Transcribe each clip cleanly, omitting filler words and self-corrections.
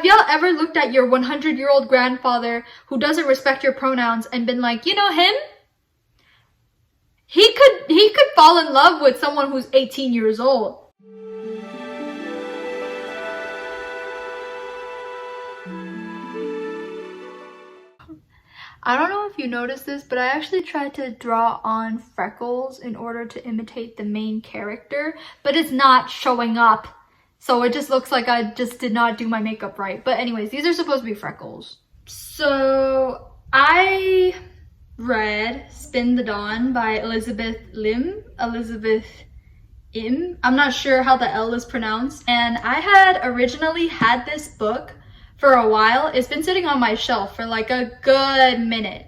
y'all ever looked at your 100-year-old grandfather who doesn't respect your pronouns and been like, you know him? He could fall in love with someone who's 18 years old. I don't know if you noticed this, but I actually tried to draw on freckles in order to imitate the main character, but it's not showing up. So it just looks like I just did not do my makeup right. But anyways, these are supposed to be freckles. So I read Spin the Dawn by Elizabeth Lim. Elizabeth Im. I'm not sure how the L is pronounced. And I had originally had this book for a while. It's been sitting on my shelf for like a good minute,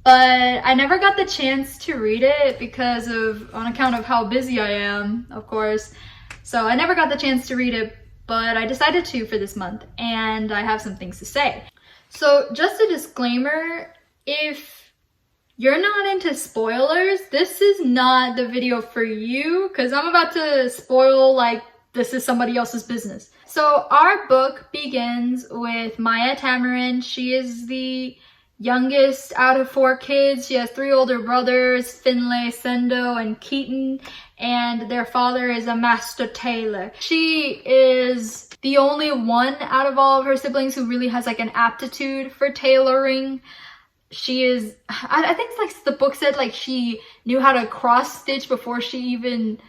but I never got the chance to read it because on account of how busy I am, of course. So I never got the chance to read it, but I decided to for this month, and I have some things to say. So just a disclaimer, if you're not into spoilers, this is not the video for you, because I'm about to spoil like this is somebody else's business. So our book begins with Maia Tamarin. She is the youngest out of 4 kids. She has 3 older brothers, Finlay, Sendo, and Keaton, and their father is a master tailor. She is the only one out of all of her siblings who really has like an aptitude for tailoring. She is, I think like the book said like she knew how to cross stitch before she even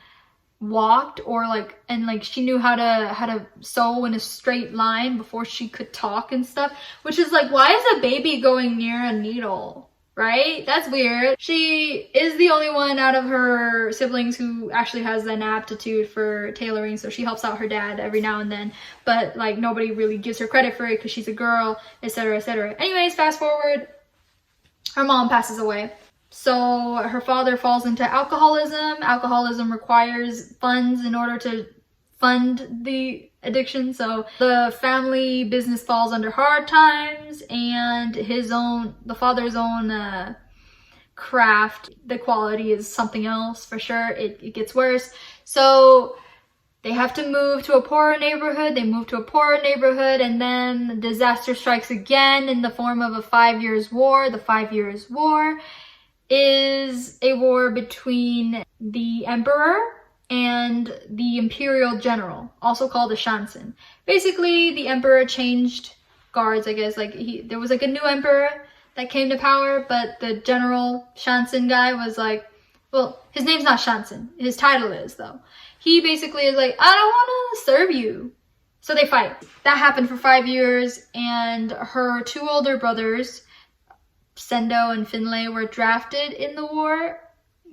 walked, or like, and like she knew how to sew in a straight line before she could talk and stuff, which is like, why is a baby going near a needle, right? That's weird. She is the only one out of her siblings who actually has an aptitude for tailoring, so she helps out her dad every now and then, but like nobody really gives her credit for it because she's a girl, etc, etc. Anyways, fast forward, her mom passes away. So her father falls into alcoholism. Alcoholism requires funds in order to fund the addiction. So the family business falls under hard times, and the father's own craft, the quality is something else for sure. It gets worse. So they have to move to a poorer neighborhood. They move to a poorer neighborhood, and then disaster strikes again in the form of a 5 years war. The 5 years war is a war between the emperor and the imperial general, also called the shansen. Basically, the emperor changed guards, I guess. Like there was like a new emperor that came to power, but the general shansen guy was like, well, his name's not shansen. His title is though. He basically is like, I don't want to serve you. So they fight. That happened for 5 years, and her 2 older brothers, Sendo and Finlay, were drafted in the war,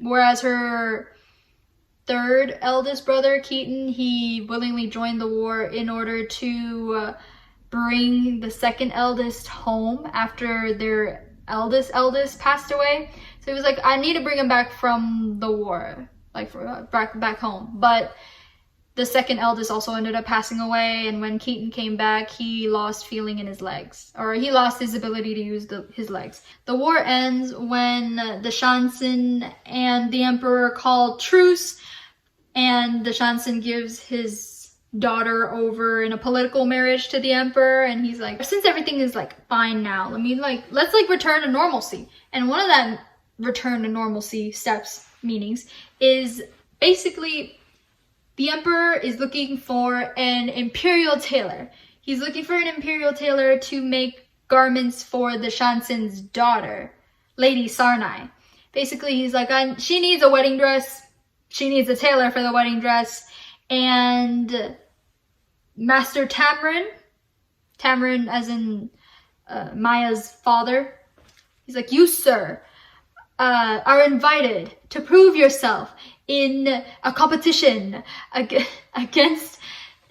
whereas her 3rd eldest brother, Keaton, he willingly joined the war in order to bring the 2nd eldest home after their eldest passed away. So he was like, I need to bring him back from the war, like back home. But the 2nd eldest also ended up passing away, and when Keaton came back, he lost feeling in his legs, or he lost his ability to use his legs. The war ends when the shansen and the emperor call truce, and the shansen gives his daughter over in a political marriage to the emperor, and he's like, since everything is like fine now, let's return to normalcy. And one of that return to normalcy meanings is basically the emperor is looking for an imperial tailor. He's looking for an imperial tailor to make garments for the shansen's daughter, Lady Sarnai. Basically, he's like, she needs a wedding dress. She needs a tailor for the wedding dress. And Master Tamarin as in Maia's father, he's like, you, sir, are invited to prove yourself in a competition against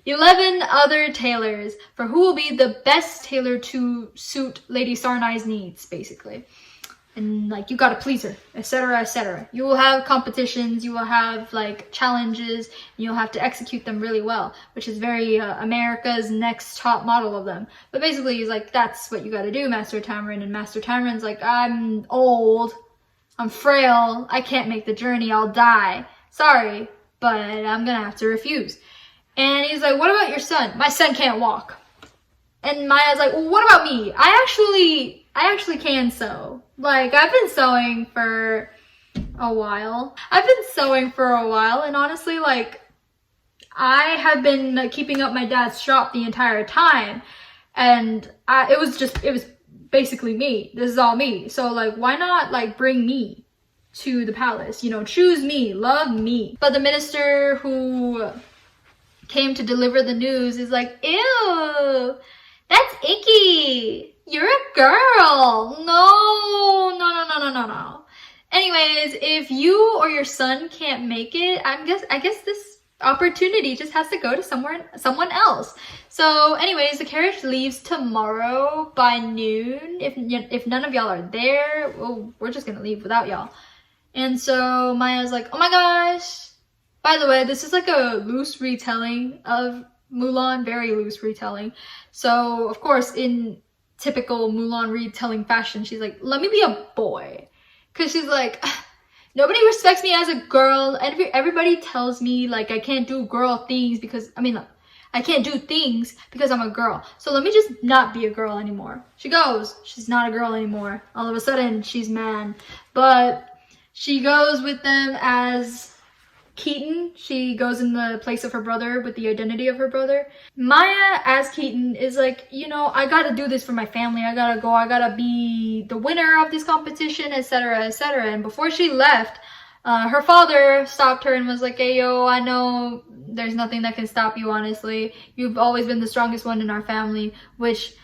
11 other tailors for who will be the best tailor to suit Lady Sarnai's needs, basically. And like, you gotta please her, etc, etc. You will have competitions, you will have like challenges, and you'll have to execute them really well, which is very America's Next Top Model of them. But basically, he's like, that's what you gotta do, Master Tamarin. And Master Tamarin's like, I'm old, I'm frail, I can't make the journey, I'll die. Sorry, but I'm gonna have to refuse. And he's like, what about your son? My son can't walk. And Maya's like, well, what about me? I actually can sew. Like, I've been sewing for a while. And honestly, like, I have been keeping up my dad's shop the entire time. And it was basically me. This is all me. So, like, why not, like, bring me to the palace? You know, choose me, love me. But the minister who came to deliver the news is like, ew, that's icky. You're a girl. No. Anyways, if you or your son can't make it, I guess this opportunity just has to go to someone else. So anyways, the carriage leaves tomorrow by noon. If none of y'all are there, well, we're just gonna leave without y'all. And so Maya's like, oh my gosh. By the way, this is like a loose retelling of Mulan, very loose retelling. So of course, in typical Mulan retelling fashion, she's like, let me be a boy. Cause she's like, nobody respects me as a girl. And everybody tells me like I can't do girl things because, I can't do things because I'm a girl. So let me just not be a girl anymore. She goes, she's not a girl anymore. All of a sudden, she's man. But she goes with them as Keaton. She goes in the place of her brother with the identity of her brother. Maya as Keaton is like, you know, I gotta do this for my family. I gotta be the winner of this competition, etc, etc. And before she left, her father stopped her and was like, hey, yo, I know there's nothing that can stop you, honestly. You've always been the strongest one in our family, which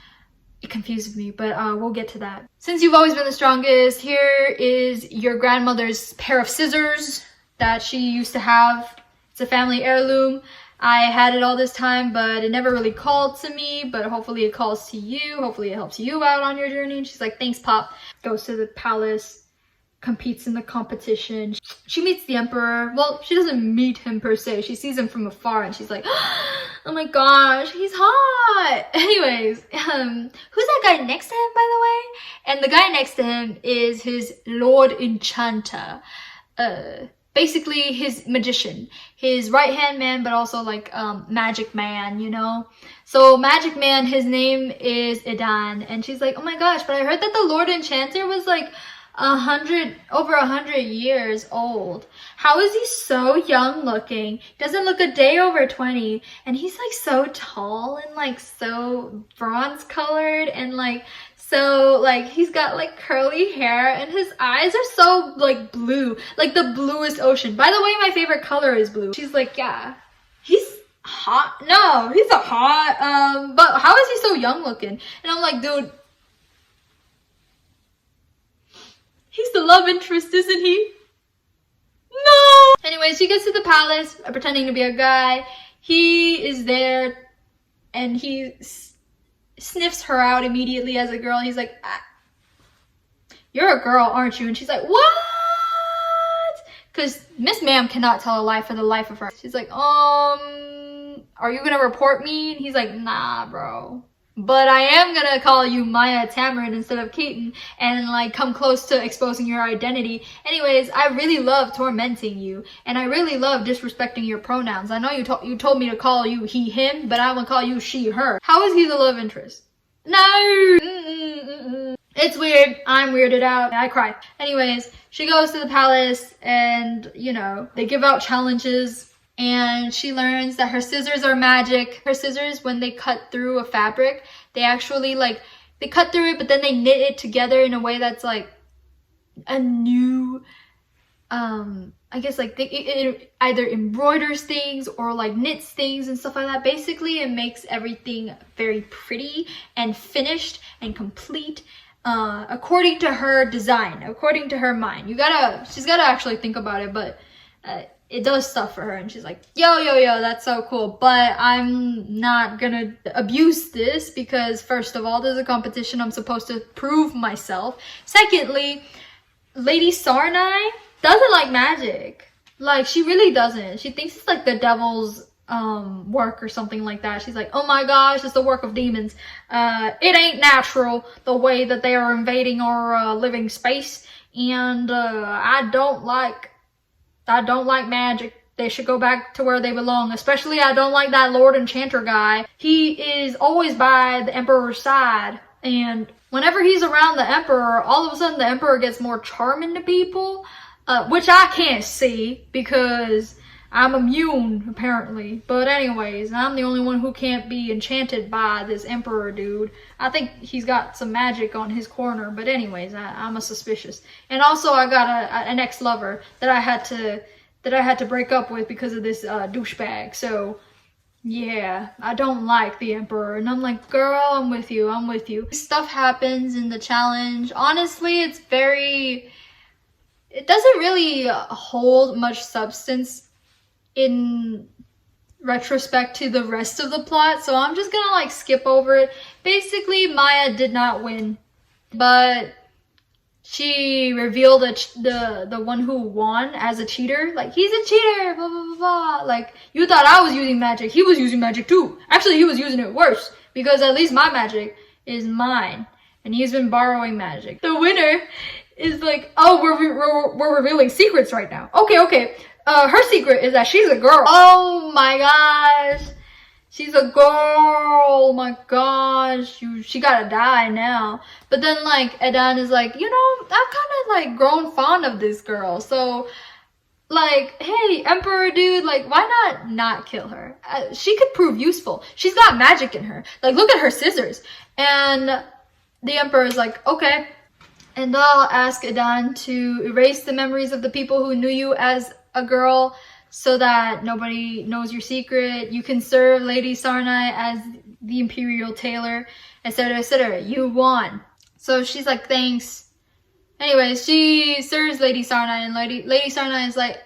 it confuses me, but we'll get to that. Since you've always been the strongest, here is your grandmother's pair of scissors that she used to have. It's a family heirloom. I had it all this time, but it never really called to me, but hopefully it calls to you. Hopefully it helps you out on your journey. And she's like, thanks, Pop. Goes to the palace, competes in the competition. She meets the emperor. Well, she doesn't meet him per se. She sees him from afar and she's like, oh my gosh, he's hot. Anyways, who's that guy next to him, by the way? And the guy next to him is his Lord Enchanter. Basically his magician, his right-hand man, but also like magic man, you know? So magic man, his name is Idan, and she's like, oh my gosh, but I heard that the Lord Enchanter was like over 100 years old. How is he so young looking? Doesn't look a day over 20, and he's like so tall and like so bronze colored and like so like he's got like curly hair and his eyes are so like blue, like the bluest ocean. By the way, my favorite color is blue. She's like, yeah, he's hot. No, he's a hot, but how is he so young looking? And I'm like, dude, he's the love interest, isn't he? No! Anyway, she gets to the palace, pretending to be a guy. He is there, and he sniffs her out immediately as a girl. He's like, you're a girl, aren't you? And she's like, what? Because Miss Ma'am cannot tell a lie for the life of her. She's like, are you gonna report me? And he's like, nah, bro. But I am gonna call you Maia Tamarin instead of Keaton and like come close to exposing your identity. Anyways, I really love tormenting you and I really love disrespecting your pronouns. I know you told me to call you he, him, but I'm gonna call you she, her. How is he the love interest? No! It's weird. I'm weirded out. I cry. Anyways, she goes to the palace and, you know, they give out challenges. And she learns that her scissors are magic. Her scissors, when they cut through a fabric, they actually like, they cut through it, but then they knit it together in a way that's like a new, I guess like it either embroiders things or like knits things and stuff like that. Basically, it makes everything very pretty and finished and complete. According to her design, according to her mind. She's gotta actually think about it, but it does stuff for her, and she's like, yo, that's so cool, but I'm not gonna abuse this because first of all, there's a competition. I'm supposed to prove myself. Secondly, Lady Sarnai doesn't like magic. Like, she really doesn't. She thinks it's like the devil's work or something like that. She's like, oh my gosh, it's the work of demons. It ain't natural the way that they are invading our living space, and I don't like magic. they should go back to where they belong. Especially, I don't like that Lord Enchanter guy. He is always by the Emperor's side. And whenever he's around the Emperor, all of a sudden the Emperor gets more charming to people. Which I can't see because I'm immune, apparently. But anyways, I'm the only one who can't be enchanted by this Emperor dude. I think he's got some magic on his corner. But anyways, I'm a suspicious. And also, I got an ex-lover that I had to break up with because of this douchebag. So yeah, I don't like the Emperor. And I'm like, girl, I'm with you. I'm with you. Stuff happens in the challenge. Honestly, it doesn't really hold much substance in retrospect to the rest of the plot. So I'm just gonna like skip over it. Basically, Maia did not win, but she revealed the one who won as a cheater. Like, he's a cheater, blah, blah, blah, blah. Like, you thought I was using magic. He was using magic too. Actually, he was using it worse because at least my magic is mine. And he's been borrowing magic. The winner is like, oh, we're revealing secrets right now. Okay. Her secret is that she's a girl. Oh my gosh. She's a girl. Oh my gosh. She gotta die now. But then like Edan is like, you know, I've kind of like grown fond of this girl. So like, hey, Emperor dude, like, why not kill her? She could prove useful. She's got magic in her. Like, look at her scissors. And the Emperor is like, okay. And I'll ask Edan to erase the memories of the people who knew you as a girl so that nobody knows your secret. You can serve Lady Sarnai as the imperial tailor, etc., etc. You won. So she's like, thanks. Anyways, she serves Lady Sarnai, and Lady Sarnai is like,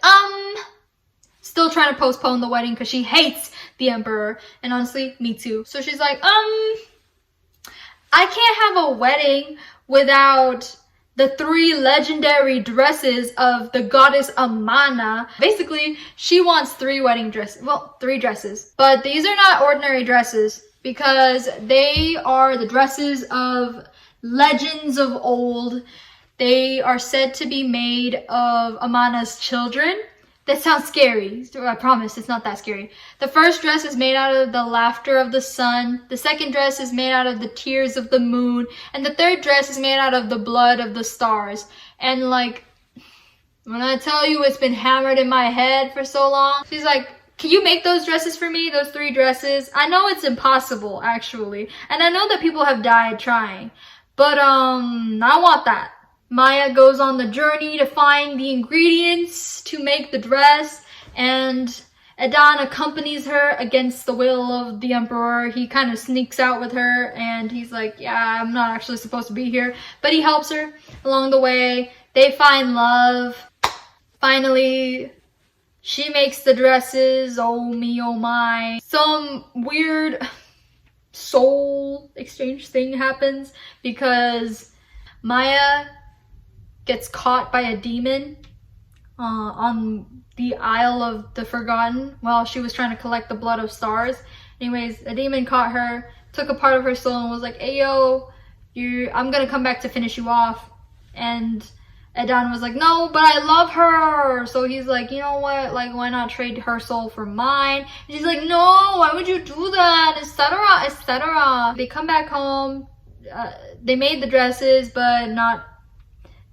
still trying to postpone the wedding because she hates the Emperor. And honestly, me too. So she's like, I can't have a wedding without the 3 legendary dresses of the goddess Amana. Basically, she wants 3 wedding dresses. Well, 3 dresses. But these are not ordinary dresses because they are the dresses of legends of old. They are said to be made of Amana's children. That sounds scary. I promise it's not that scary. The first dress is made out of the laughter of the sun. The second dress is made out of the tears of the moon. And the third dress is made out of the blood of the stars. And like, when I tell you it's been hammered in my head for so long, she's like, can you make those dresses for me? Those 3 dresses? I know it's impossible, actually. And I know that people have died trying. But, I want that. Maia goes on the journey to find the ingredients to make the dress, and Edan accompanies her against the will of the Emperor. He kind of sneaks out with her, and he's like, yeah, I'm not actually supposed to be here. But he helps her along the way. They find love. Finally, she makes the dresses. Oh me, oh my. Some weird soul exchange thing happens because Maia gets caught by a demon on the Isle of the Forgotten while she was trying to collect the blood of stars. Anyways, a demon caught her, took a part of her soul, and was like, hey yo, I'm gonna come back to finish you off. And Edan was like, no, but I love her. So he's like, you know what, like, why not trade her soul for mine? And she's like, no, why would you do that, etc., etc. They come back home. They made the dresses, but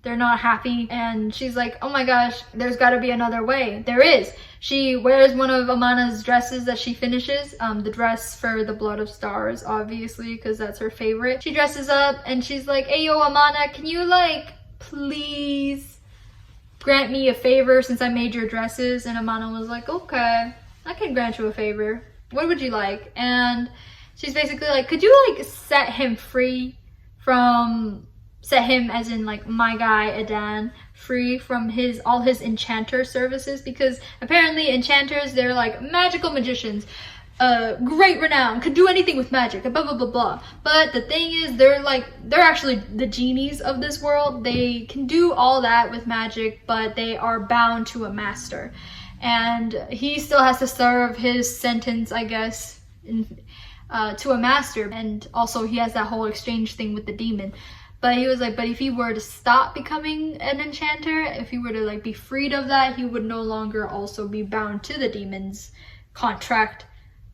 they're not happy. And she's like, oh my gosh, there's got to be another way. There is. She wears one of Amana's dresses that she finishes, the dress for the blood of stars, obviously, because that's her favorite. She dresses up and she's like, hey yo, Amana, can you like please grant me a favor since I made your dresses? And Amana was like, okay, I can grant you a favor. What would you like? And she's basically like, could you like set him free from, set him as in like my guy Edan free from all his enchanter services, because apparently enchanters, they're like magical magicians, great renown, could do anything with magic, blah blah blah blah. But the thing is, they're actually the genies of this world. They can do all that with magic, but they are bound to a master, and he still has to serve his sentence, I guess, to a master. And also he has that whole exchange thing with the demon. But he was like, but if he were to stop becoming an enchanter, if he were to like be freed of that, he would no longer also be bound to the demon's contract,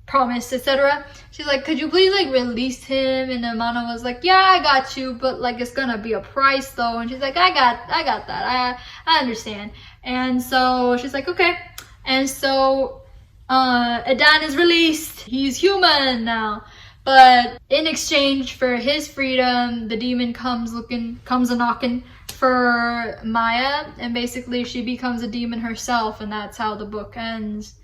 promise, etc. She's like, could you please like release him? And Amana was like, yeah, I got you, but like it's gonna be a price though. And she's like, I got that, I understand. And so she's like, okay. And so Adan is released. He's human now. But in exchange for his freedom, the demon comes a knocking for Maia, and basically she becomes a demon herself, and that's how the book ends.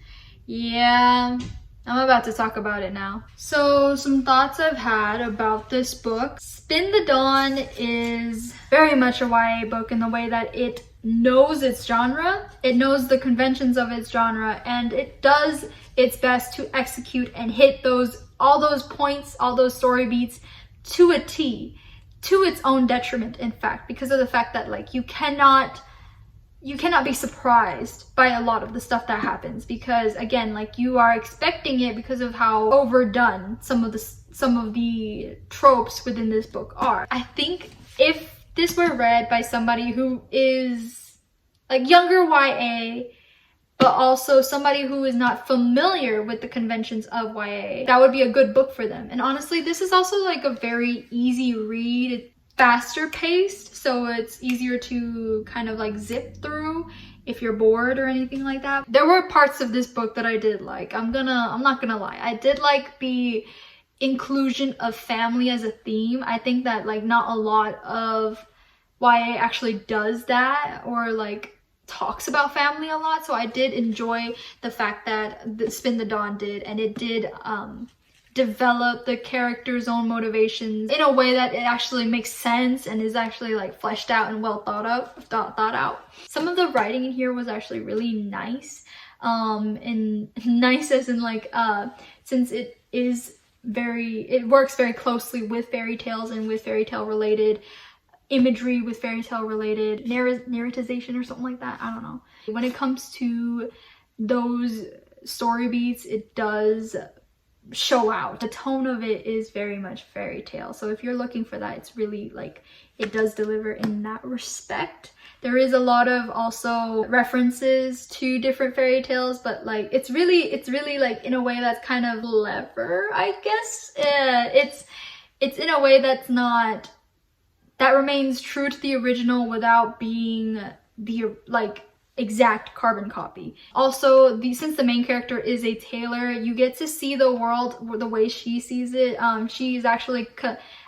Yeah, I'm about to talk about it now. So some thoughts I've had about this book. Spin the Dawn is very much a YA book in the way that it knows its genre, it knows the conventions of its genre, and it does its best to execute and hit all those points, all those story beats to a T, to its own detriment, in fact, because of the fact that like you cannot be surprised by a lot of the stuff that happens, because again, like you are expecting it because of how overdone some of the tropes within this book are. I think if this were read by somebody who is like younger YA, but also somebody who is not familiar with the conventions of YA, that would be a good book for them. And honestly, this is also like a very easy read, faster paced, so it's easier to kind of like zip through if you're bored or anything like that. There were parts of this book that I did like. I'm not gonna lie. I did like the inclusion of family as a theme. I think that like not a lot of YA actually does that or like talks about family a lot, so I did enjoy the fact that Spin the Dawn did, and it did develop the character's own motivations in a way that it actually makes sense and is actually like fleshed out and well thought out. Some of the writing in here was actually really nice, and nice as in like since it works very closely with fairy tales and with fairy tale related imagery, with fairy tale related narratization or something like that. I don't know. When it comes to those story beats, it does show out. The tone of it is very much fairy tale. So if you're looking for that, it's really like it does deliver in that respect. There is a lot of also references to different fairy tales, but like it's really like in a way that's kind of clever, I guess. It's in a way that remains true to the original without being the like exact carbon copy. Also, since the main character is a tailor, you get to see the world the way she sees it. She's actually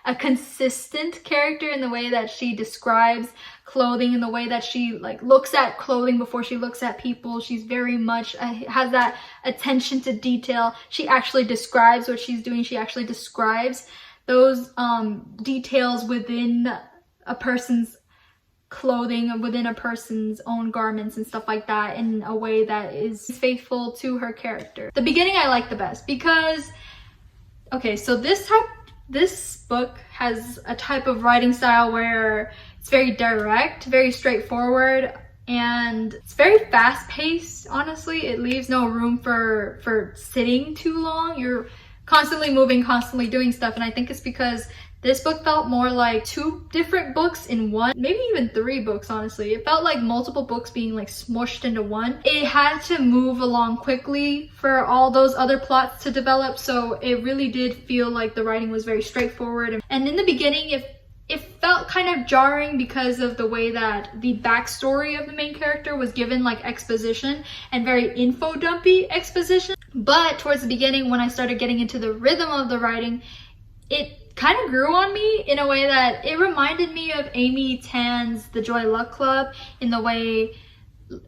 a consistent character in the way that she describes clothing, in the way that she like looks at clothing before she looks at people. She's very much has that attention to detail. She actually describes what she's doing. She actually describes those details within a person's clothing, within a person's own garments and stuff like that, in a way that is faithful to her character. The beginning I like the best because, okay, so this book has a type of writing style where it's very direct, very straightforward, and it's very fast-paced. Honestly, it leaves no room for sitting too long. You're constantly moving, constantly doing stuff, and I think it's because this book felt more like 2 different books in one, maybe even 3 books, honestly. It felt like multiple books being like smushed into one. It had to move along quickly for all those other plots to develop, so it really did feel like the writing was very straightforward. And in the beginning, it felt kind of jarring because of the way that the backstory of the main character was given like exposition, and very info dumpy exposition. But towards the beginning, when I started getting into the rhythm of the writing, it kind of grew on me in a way that it reminded me of Amy Tan's The Joy Luck Club, in the way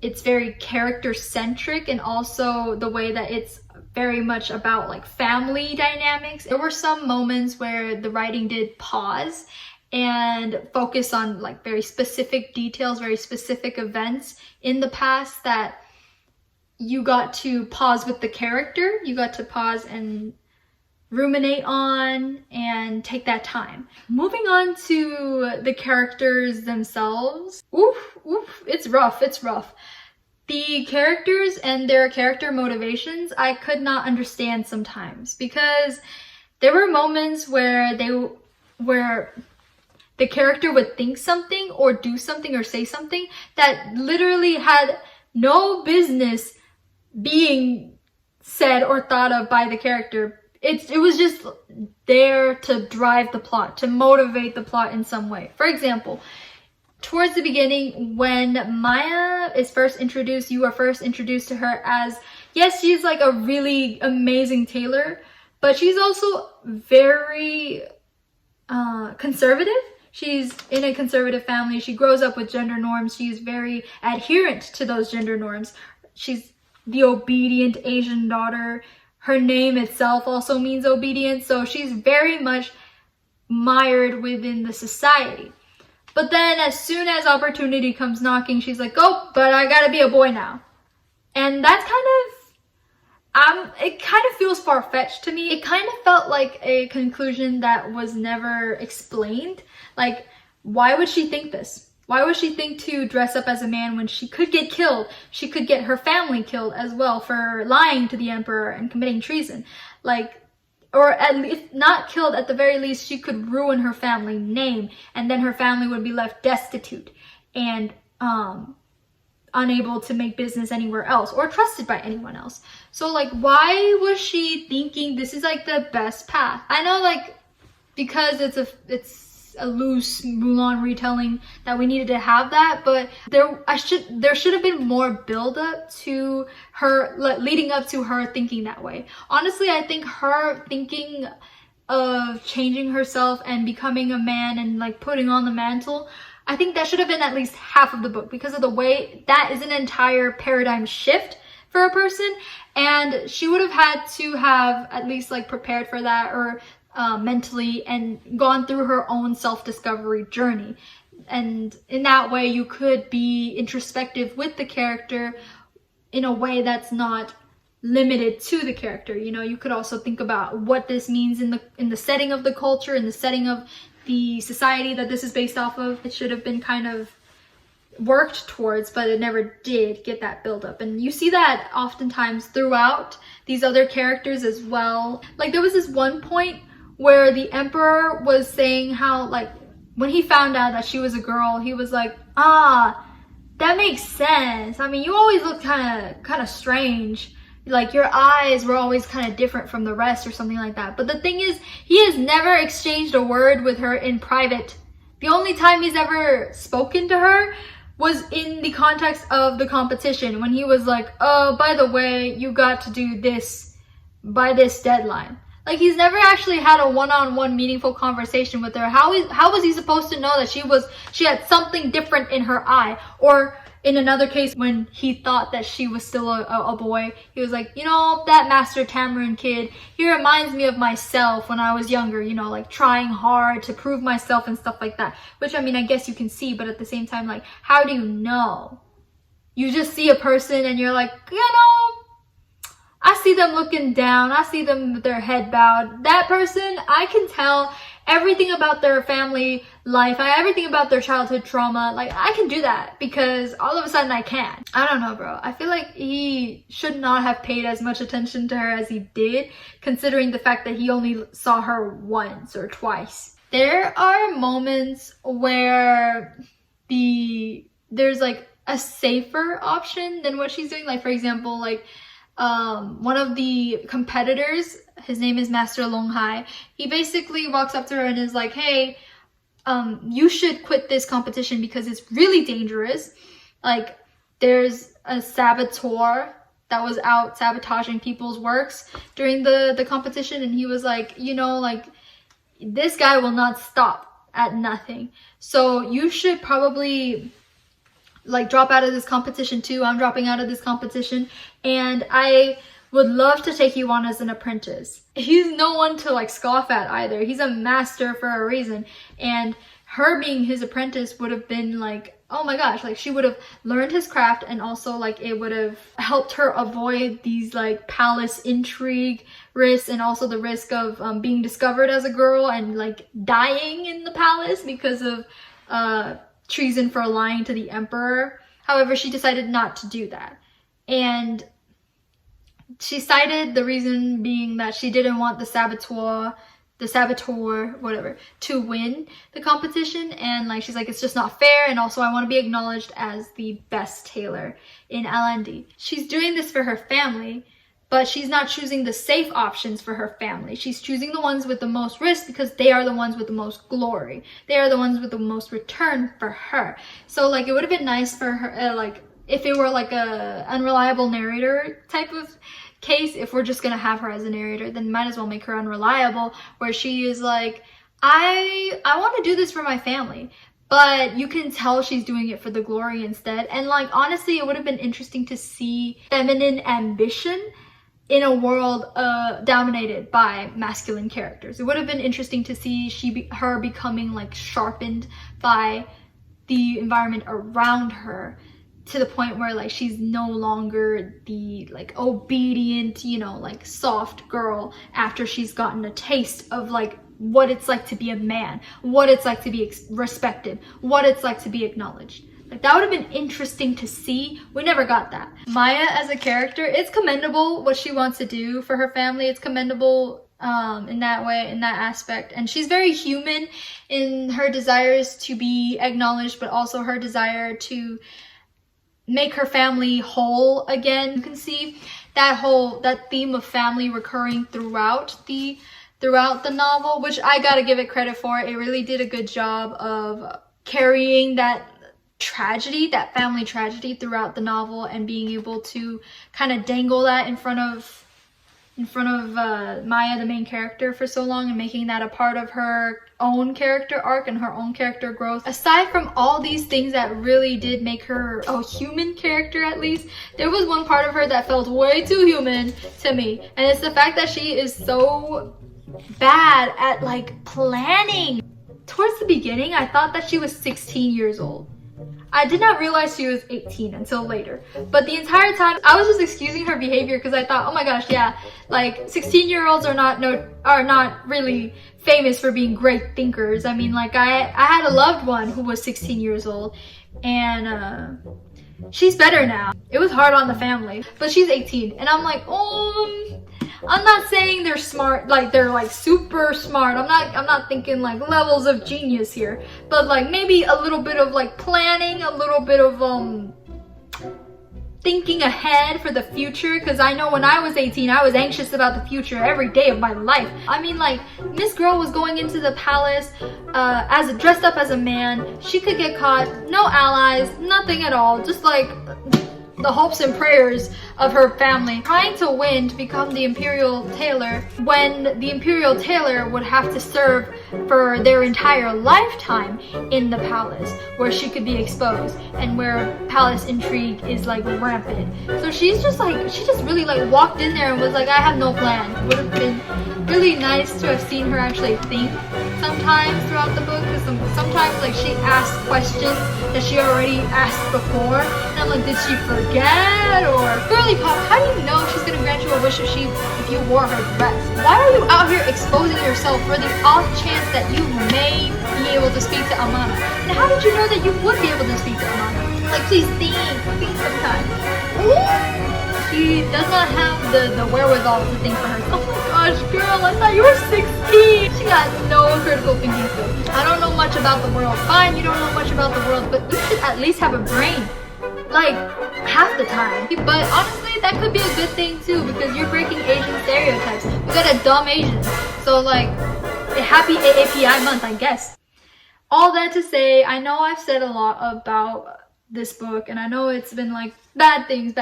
it's very character centric, and also the way that it's very much about like family dynamics. There were some moments where the writing did pause and focus on like very specific details, very specific events in the past that you got to pause with the character. You got to pause and ruminate on and take that time. Moving on to the characters themselves. It's rough. The characters and their character motivations, I could not understand sometimes, because there were moments where the character would think something or do something or say something that literally had no business being said or thought of by the character. It was just there to drive the plot, to motivate the plot in some way. For example, towards the beginning, when Maia is first introduced, you are first introduced to her as, yes, she's like a really amazing tailor, but she's also very conservative. She's in a conservative family. She grows up with gender norms. She's very adherent to those gender norms. She's the obedient Asian daughter. Her name itself also means obedience, so she's very much mired within the society. But then as soon as opportunity comes knocking, she's like, oh, but I gotta be a boy now. And that's it kind of feels far-fetched to me. It kind of felt like a conclusion that was never explained. Like, why would she think this? Why would she think to dress up as a man when she could get killed? She could get her family killed as well for lying to the emperor and committing treason. Like, or at least not killed, at the very least, she could ruin her family name, and then her family would be left destitute and unable to make business anywhere else or trusted by anyone else. So like, why was she thinking this is like the best path? I know, like, because it's a loose Mulan retelling that we needed to have that, but there should have been more build up to her, leading up to her thinking that way. Honestly, I think her thinking of changing herself and becoming a man and like putting on the mantle, I think that should have been at least half of the book, because of the way that is an entire paradigm shift for a person, and she would have had to have at least like prepared for that, or mentally, and gone through her own self-discovery journey. And in that way, you could be introspective with the character in a way that's not limited to the character. You know, you could also think about what this means in the setting of the culture, in the setting of the society that this is based off of. It should have been kind of worked towards, but it never did get that build up. And you see that oftentimes throughout these other characters as well. Like, there was this one point where the emperor was saying how, like, when he found out that she was a girl, he was like, ah, that makes sense. I mean, you always look kind of strange. Like, your eyes were always kind of different from the rest or something like that. But the thing is, he has never exchanged a word with her in private. The only time he's ever spoken to her was in the context of the competition, when he was like, oh, by the way, you got to do this by this deadline. Like, he's never actually had a one-on-one meaningful conversation with her. How was he supposed to know that she had something different in her eye? Or in another case, when he thought that she was still a boy, he was like, you know, that Master Tamarin kid, he reminds me of myself when I was younger, you know, like trying hard to prove myself and stuff like that. Which, I mean, I guess you can see, but at the same time, like, how do you know? You just see a person and you're like, you know, I see them looking down. I see them with their head bowed. That person, I can tell everything about their family life, everything about their childhood trauma. Like, I can do that because all of a sudden I can. I don't know, bro. I feel like he should not have paid as much attention to her as he did, considering the fact that he only saw her once or twice. There are moments where there's like a safer option than what she's doing. Like, for example, like, one of the competitors, his name is Master Longhai, he basically walks up to her and is like, hey, you should quit this competition because it's really dangerous. Like, there's a saboteur that was out sabotaging people's works during the competition, and he was like, you know, like, this guy will not stop at nothing, so you should probably like drop out of this competition too. I'm dropping out of this competition, and I would love to take you on as an apprentice. He's no one to like scoff at either. He's a master for a reason, and her being his apprentice would have been like, oh my gosh, like, she would have learned his craft, and also like it would have helped her avoid these like palace intrigue risks, and also the risk of being discovered as a girl and like dying in the palace because of treason for lying to the emperor. However, she decided not to do that, and she cited the reason being that she didn't want the the saboteur, whatever, to win the competition. And like she's like, it's just not fair, and also I want to be acknowledged as the best tailor in LND. She's doing this for her family, but she's not choosing the safe options for her family. She's choosing the ones with the most risk because they are the ones with the most glory. They are the ones with the most return for her. So like it would have been nice for her, like if it were like a unreliable narrator type of case, if we're just gonna have her as a narrator, then might as well make her unreliable, where she is like, I want to do this for my family, but you can tell she's doing it for the glory instead. And like honestly, it would have been interesting to see feminine ambition in a world dominated by masculine characters. It would have been interesting to see her becoming like sharpened by the environment around her, to the point where like she's no longer the like obedient, you know, like soft girl, after she's gotten a taste of like what it's like to be a man, what it's like to be respected, what it's like to be acknowledged. Like that would have been interesting to see. We never got that. Maia as a character, it's commendable what she wants to do for her family. It's commendable in that way, in that aspect. And she's very human in her desires to be acknowledged, but also her desire to make her family whole again. You can see that theme of family recurring throughout the novel, which I gotta give it credit for. It really did a good job of carrying that tragedy, that family tragedy, throughout the novel, and being able to kind of dangle that in front of Maia, the main character, for so long, and making that a part of her own character arc and her own character growth. Aside from all these things that really did make her a human character, at least, there was one part of her that felt way too human to me, and it's the fact that she is so bad at like planning. Towards the beginning, I thought that she was 16 years old. I did not realize she was 18 until later. But the entire time, I was just excusing her behavior because I thought, oh my gosh, yeah, like 16-year-olds are not really famous for being great thinkers. I mean, like I had a loved one who was 16 years old, and she's better now. It was hard on the family, but she's 18, and I'm like, I'm not saying they're smart, like they're like super smart. I'm not thinking like levels of genius here, but like maybe a little bit of like planning, a little bit of thinking ahead for the future, because I know when I was 18, I was anxious about the future every day of my life. I mean, like, this girl was going into the palace dressed up as a man. She could get caught, no allies, nothing at all, just like the hopes and prayers of her family, trying to win to become the imperial tailor, when the imperial tailor would have to serve for their entire lifetime in the palace, where she could be exposed and where palace intrigue is like rampant. So she just really like walked in there and was like, I have no plan. It would have been really nice to have seen her actually think sometimes throughout the book, because sometimes like she asks questions that she already asked before, and I'm like, did she forget? Or girly pop, how do you know she's gonna grant you a wish if you wore her dress? Why are you out here exposing yourself for the off chance that you may be able to speak to Amana? And how did you know that you would be able to speak to Amana? Like, please think sometime. She does not have the wherewithal to think for herself. Oh my gosh, girl, I thought you were 16. She got no critical thinking skills. I don't know much about the world. Fine, you don't know much about the world, but you should at least have a brain. Like, half the time. But honestly, that could be a good thing too, because you're breaking Asian stereotypes. We got a dumb Asian. So like, a happy AAPI month, I guess. All that to say, I know I've said a lot about this book, and I know it's been like bad things,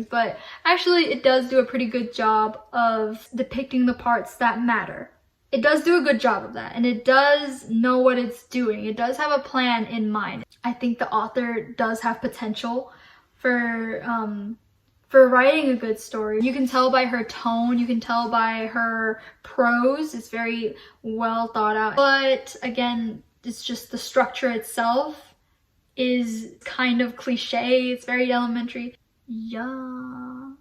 but actually it does do a pretty good job of depicting the parts that matter. It does do a good job of that, and it does know what it's doing. It does have a plan in mind. I think the author does have potential for writing a good story. You can tell by her tone, you can tell by her prose, it's very well thought out. But again, it's just the structure itself is kind of cliche. It's very elementary. Yeah.